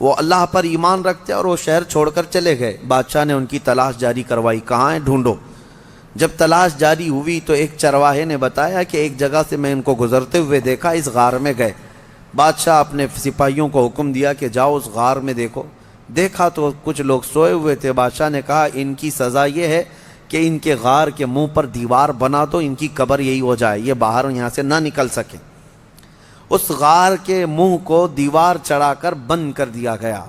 وہ اللہ پر ایمان رکھتے اور وہ شہر چھوڑ کر چلے گئے. بادشاہ نے ان کی تلاش جاری کروائی, کہاں ہیں ڈھونڈو. جب تلاش جاری ہوئی تو ایک چرواہے نے بتایا کہ ایک جگہ سے میں ان کو گزرتے ہوئے دیکھا, اس غار میں گئے. بادشاہ اپنے سپاہیوں کو حکم دیا کہ جاؤ اس غار میں دیکھو. دیکھا تو کچھ لوگ سوئے ہوئے تھے. بادشاہ نے کہا ان کی سزا یہ ہے کہ ان کے غار کے منہ پر دیوار بنا دو, ان کی قبر یہی ہو جائے, یہ باہر یہاں سے نہ نکل سکیں. اس غار کے منہ کو دیوار چڑھا کر بند کر دیا گیا.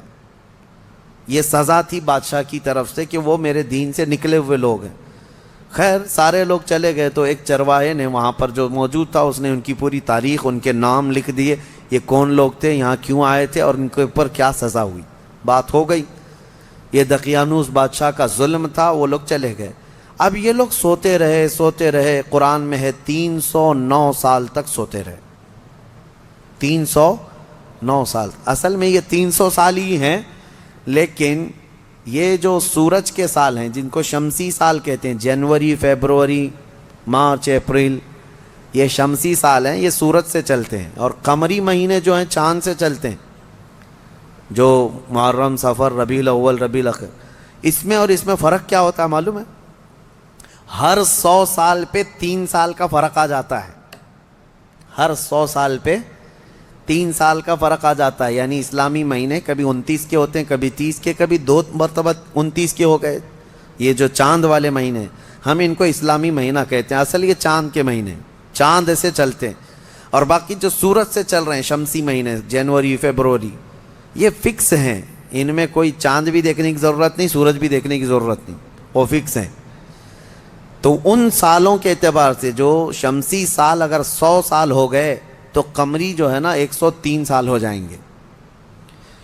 یہ سزا تھی بادشاہ کی طرف سے کہ وہ میرے دین سے نکلے ہوئے لوگ ہیں. خیر سارے لوگ چلے گئے تو ایک چرواہے نے وہاں پر جو موجود تھا اس نے ان کی پوری تاریخ, ان کے نام لکھ دیے, یہ کون لوگ تھے, یہاں کیوں آئے تھے اور ان کے اوپر کیا سزا ہوئی. بات ہو گئی. یہ دقیانوس بادشاہ کا ظلم تھا, وہ لوگ چلے گئے. اب یہ لوگ سوتے رہے. قرآن میں ہے 309 سال تک سوتے رہے. 309 سال. اصل میں یہ 300 سال ہی ہیں, لیکن یہ جو سورج کے سال ہیں جن کو شمسی سال کہتے ہیں, جنوری, فیبروری, مارچ, اپریل, یہ شمسی سال ہیں, یہ سورج سے چلتے ہیں. اور قمری مہینے جو ہیں چاند سے چلتے ہیں, جو محرم, صفر, ربیع الاول, ربیع الاخر. اس میں اور اس میں فرق کیا ہوتا ہے معلوم ہے؟ ہر 100 سال پہ 3 سال کا فرق آ جاتا ہے. ہر 100 سال پہ 3 سال کا فرق آ جاتا ہے. یعنی اسلامی مہینے کبھی 29 کے ہوتے ہیں, کبھی 30 کے, کبھی 2 مرتبہ 29 کے ہو گئے. یہ جو چاند والے مہینے ہم ان کو اسلامی مہینہ کہتے ہیں, اصل یہ چاند کے مہینے, چاند ایسے چلتے ہیں. اور باقی جو سورج سے چل رہے ہیں شمسی مہینے, جنوری, فیبروری, یہ فکس ہیں. ان میں کوئی چاند بھی دیکھنے کی ضرورت نہیں, سورج بھی دیکھنے کی ضرورت نہیں, وہ فکس ہیں. تو ان سالوں کے اعتبار سے جو شمسی سال اگر 100 سال ہو گئے تو قمری جو ہے نا 103 سال ہو جائیں گے.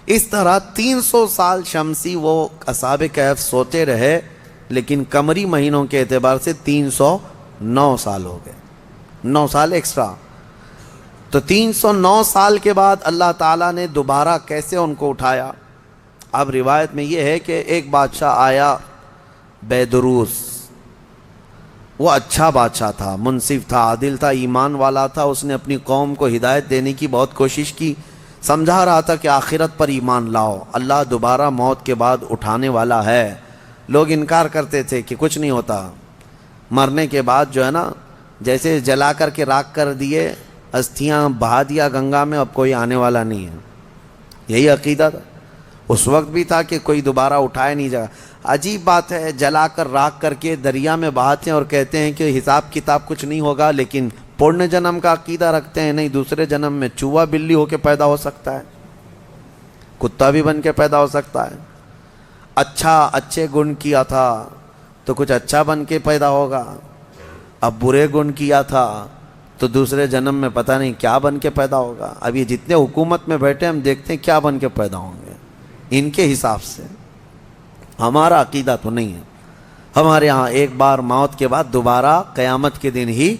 اس طرح 300 سال شمسی وہ اصحاب کہف سوتے رہے, لیکن قمری مہینوں کے اعتبار سے 309 سال ہو گئے, 9 سال ایکسٹرا. تو 309 سال کے بعد اللہ تعالیٰ نے دوبارہ کیسے ان کو اٹھایا. اب روایت میں یہ ہے کہ ایک بادشاہ آیا, بیدروس. وہ اچھا بادشاہ تھا, منصف تھا, عادل تھا, ایمان والا تھا. اس نے اپنی قوم کو ہدایت دینے کی بہت کوشش کی, سمجھا رہا تھا کہ آخرت پر ایمان لاؤ, اللہ دوبارہ موت کے بعد اٹھانے والا ہے. لوگ انکار کرتے تھے کہ کچھ نہیں ہوتا, مرنے کے بعد جو ہے نا جیسے جلا کر کے راکھ کر دیے, استھیاں بہا دیا گنگا میں, اب کوئی آنے والا نہیں ہے. یہی عقیدہ تھا اس وقت بھی تھا کہ کوئی دوبارہ اٹھائے نہیں جائے. عجیب بات ہے, جلا کر راکھ کر کے دریا میں بہاتے ہیں اور کہتے ہیں کہ حساب کتاب کچھ نہیں ہوگا, لیکن پورن جنم کا عقیدہ رکھتے ہیں. نہیں, دوسرے جنم میں چوہا بلی ہو کے پیدا ہو سکتا ہے, کتا بھی بن کے پیدا ہو سکتا ہے. اچھے گن کیا تھا تو کچھ اچھا بن کے پیدا ہوگا, اب برے گن کیا تھا تو دوسرے جنم میں پتہ نہیں کیا بن کے پیدا ہوگا. اب یہ جتنے حکومت میں بیٹھے ہم دیکھتے ہیں کیا بن کے پیدا ہوں گے ان کے حساب سے. ہمارا عقیدہ تو نہیں ہے. ہمارے ہاں ایک بار موت کے بعد دوبارہ قیامت کے دن ہی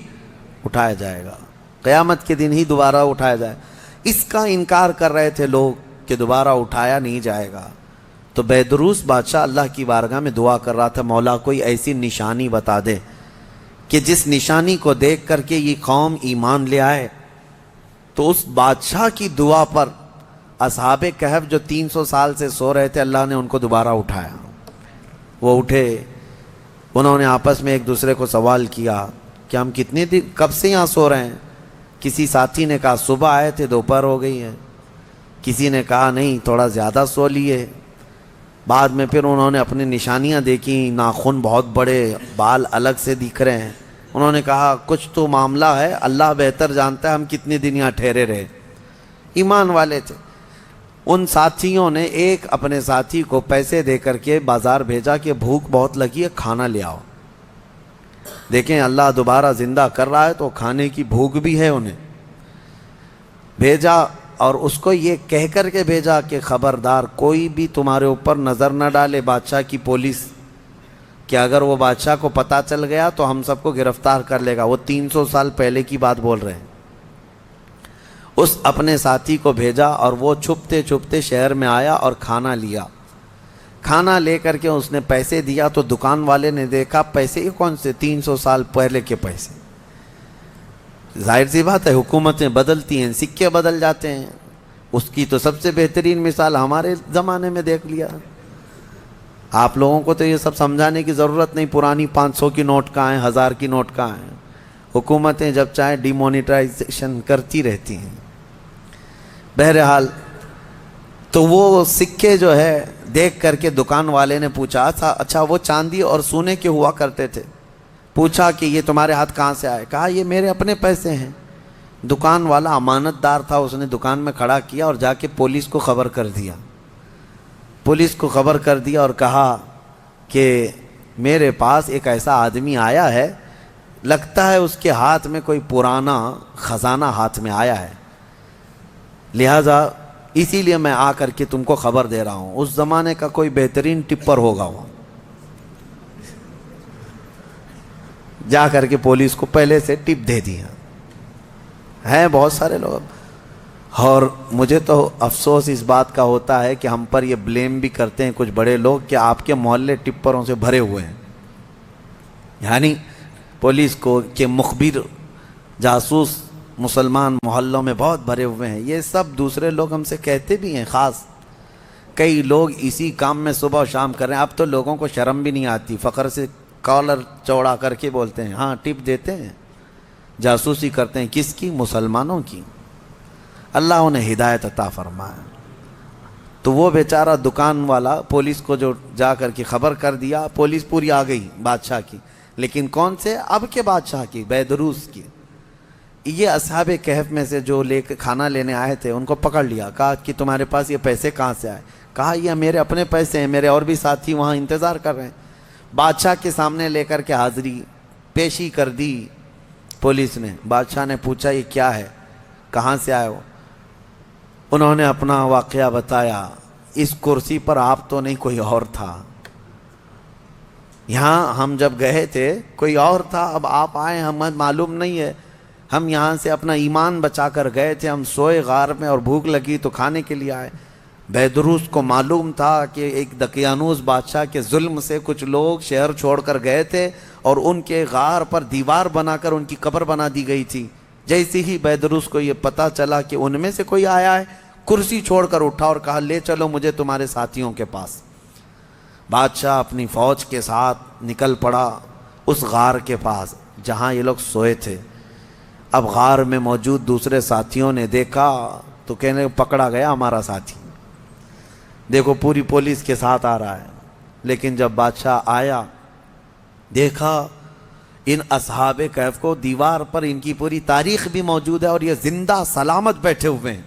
اٹھایا جائے گا, قیامت کے دن ہی دوبارہ اٹھایا جائے. اس کا انکار کر رہے تھے لوگ کہ دوبارہ اٹھایا نہیں جائے گا. تو بیدروس بادشاہ اللہ کی بارگاہ میں دعا کر رہا تھا, مولا کوئی ایسی نشانی بتا دے کہ جس نشانی کو دیکھ کر کے یہ قوم ایمان لے آئے. تو اس بادشاہ کی دعا پر اصحاب کہف جو 300 سال سے سو رہے تھے, اللہ نے ان کو دوبارہ اٹھایا. وہ اٹھے, انہوں نے آپس میں ایک دوسرے کو سوال کیا کہ ہم کتنے دن کب سے یہاں سو رہے ہیں. کسی ساتھی نے کہا صبح آئے تھے, دوپہر ہو گئی ہے. کسی نے کہا نہیں تھوڑا زیادہ سو لیے. بعد میں پھر انہوں نے اپنی نشانیاں دیکھی, ناخن بہت بڑے, بال الگ سے دکھ رہے ہیں. انہوں نے کہا کچھ تو معاملہ ہے, اللہ بہتر جانتا ہے ہم کتنے دن یہاں ٹھہرے رہے. ایمان والے تھے. ان ساتھیوں نے ایک اپنے ساتھی کو پیسے دے کر کے بازار بھیجا کہ بھوک بہت لگی ہے, کھانا لے آؤ. دیکھیں اللہ دوبارہ زندہ کر رہا ہے تو کھانے کی بھوک بھی ہے. انہیں بھیجا اور اس کو یہ کہہ کر کے بھیجا کہ خبردار کوئی بھی تمہارے اوپر نظر نہ ڈالے, بادشاہ کی پولیس, کہ اگر وہ بادشاہ کو پتہ چل گیا تو ہم سب کو گرفتار کر لے گا. وہ 300 سال پہلے کی بات بول رہے ہیں. اس اپنے ساتھی کو بھیجا اور وہ چھپتے چھپتے شہر میں آیا اور کھانا لیا. کھانا لے کر کے اس نے پیسے دیا تو دکان والے نے دیکھا پیسے یہ کون سے, 300 سال پہلے کے پیسے. ظاہر سی بات ہے حکومتیں بدلتی ہیں, سکے بدل جاتے ہیں. اس کی تو سب سے بہترین مثال ہمارے زمانے میں دیکھ لیا. آپ لوگوں کو تو یہ سب سمجھانے کی ضرورت نہیں. پرانی 500 کی نوٹ کہاں ہیں, 1000 کی نوٹ کہاں ہیں. حکومتیں جب چاہیں ڈی مونیٹائزیشن کرتی رہتی ہیں. بہرحال تو وہ سکے جو ہے دیکھ کر کے دکان والے نے پوچھا تھا, اچھا وہ چاندی اور سونے کے ہوا کرتے تھے. پوچھا کہ یہ تمہارے ہاتھ کہاں سے آئے؟ کہا یہ میرے اپنے پیسے ہیں. دکان والا امانت دار تھا, اس نے دکان میں کھڑا کیا اور جا کے پولیس کو خبر کر دیا. پولیس کو خبر کر دیا اور کہا کہ میرے پاس ایک ایسا آدمی آیا ہے, لگتا ہے اس کے ہاتھ میں کوئی پرانا خزانہ ہاتھ میں آیا ہے, لہذا اسی لیے میں آ کر کے تم کو خبر دے رہا ہوں. اس زمانے کا کوئی بہترین ٹپر ہوگا وہ. جا کر کے پولیس کو پہلے سے ٹپ دے دیا. ہیں بہت سارے لوگ. اور مجھے تو افسوس اس بات کا ہوتا ہے کہ ہم پر یہ بلیم بھی کرتے ہیں کچھ بڑے لوگ کہ آپ کے محلے ٹپروں سے بھرے ہوئے ہیں. یعنی پولیس کو کہ مخبر جاسوس مسلمان محلوں میں بہت بھرے ہوئے ہیں. یہ سب دوسرے لوگ ہم سے کہتے بھی ہیں. خاص کئی لوگ اسی کام میں صبح و شام کر رہے ہیں. اب تو لوگوں کو شرم بھی نہیں آتی, فخر سے کالر چوڑا کر کے بولتے ہیں ہاں ٹپ دیتے ہیں, جاسوسی کرتے ہیں. کس کی؟ مسلمانوں کی. اللہ انہیں ہدایت عطا فرمائے. تو وہ بیچارہ دکان والا پولیس کو جو جا کر کے خبر کر دیا, پولیس پوری آ گئی بادشاہ کی. لیکن کون سے؟ اب کے بادشاہ کی, بیدروس کی. یہ اصحاب کہف میں سے جو لے کے کھانا لینے آئے تھے ان کو پکڑ لیا. کہا کہ تمہارے پاس یہ پیسے کہاں سے آئے؟ کہا یہ میرے اپنے پیسے ہیں, میرے اور بھی ساتھی وہاں انتظار کر رہے ہیں. بادشاہ کے سامنے لے کر کے حاضری پیشی کر دی پولیس نے. بادشاہ نے پوچھا یہ کیا ہے, کہاں سے آئے ہو؟ انہوں نے اپنا واقعہ بتایا. اس کرسی پر آپ تو نہیں, کوئی اور تھا. یہاں ہم جب گئے تھے کوئی اور تھا, اب آپ آئے ہمیں معلوم نہیں ہے. ہم یہاں سے اپنا ایمان بچا کر گئے تھے, ہم سوئے غار میں اور بھوک لگی تو کھانے کے لیے آئے. بیدروس کو معلوم تھا کہ ایک دقیانوس بادشاہ کے ظلم سے کچھ لوگ شہر چھوڑ کر گئے تھے اور ان کے غار پر دیوار بنا کر ان کی قبر بنا دی گئی تھی. جیسے ہی بیدروس کو یہ پتا چلا کہ ان میں سے کوئی آیا ہے, کرسی چھوڑ کر اٹھا اور کہا لے چلو مجھے تمہارے ساتھیوں کے پاس. بادشاہ اپنی فوج کے ساتھ نکل پڑا اس غار کے پاس جہاں یہ لوگ سوئے تھے. اب غار میں موجود دوسرے ساتھیوں نے دیکھا تو کہنے پکڑا گیا ہمارا ساتھی, دیکھو پوری پولیس کے ساتھ آ رہا ہے. لیکن جب بادشاہ آیا دیکھا ان اصحاب کہف کو, دیوار پر ان کی پوری تاریخ بھی موجود ہے اور یہ زندہ سلامت بیٹھے ہوئے ہیں.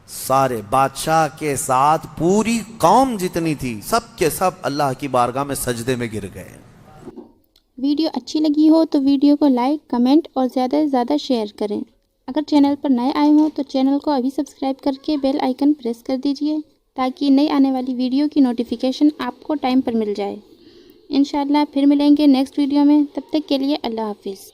سارے بادشاہ کے ساتھ پوری قوم جتنی تھی سب کے سب اللہ کی بارگاہ میں سجدے میں گر گئے. ویڈیو اچھی لگی ہو تو ویڈیو کو لائک, کمنٹ اور زیادہ سے زیادہ شیئر کریں. اگر چینل پر نئے آئے ہوں تو چینل کو ابھی سبسکرائب کر کے بیل آئیکن پریس کر دیجئے تاکہ نئی آنے والی ویڈیو کی نوٹیفیکیشن آپ کو ٹائم پر مل جائے. انشاءاللہ پھر ملیں گے نیکسٹ ویڈیو میں. تب تک کے لیے اللہ حافظ.